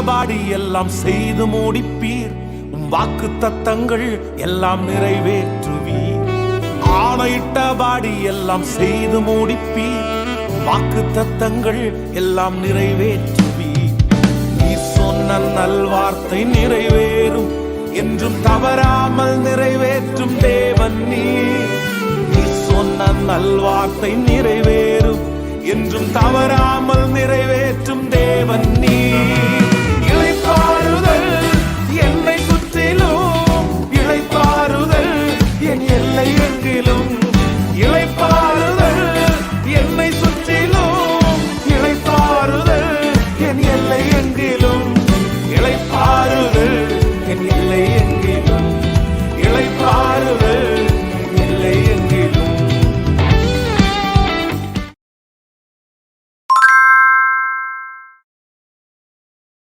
ஆணையிட்டபடி எல்லாம் செய்து முடிப்பீர். வாக்கு தத்தங்கள் எல்லாம் நிறைவேற்றுவீர். ஆணையிட்டபடி எல்லாம் செய்து முடிப்பீர். வாக்கு தத்தங்கள் எல்லாம் நிறைவேற்றுவீர். நீ சொன்ன நல்வார்த்தை நிறைவேறும், என்றும் தவறாமல் நிறைவேற்றும் தேவன் நீ. நீ சொன்ன நல்வார்த்தை நிறைவேறும், என்றும் தவறாமல் நிறைவேற்றும் தேவன்.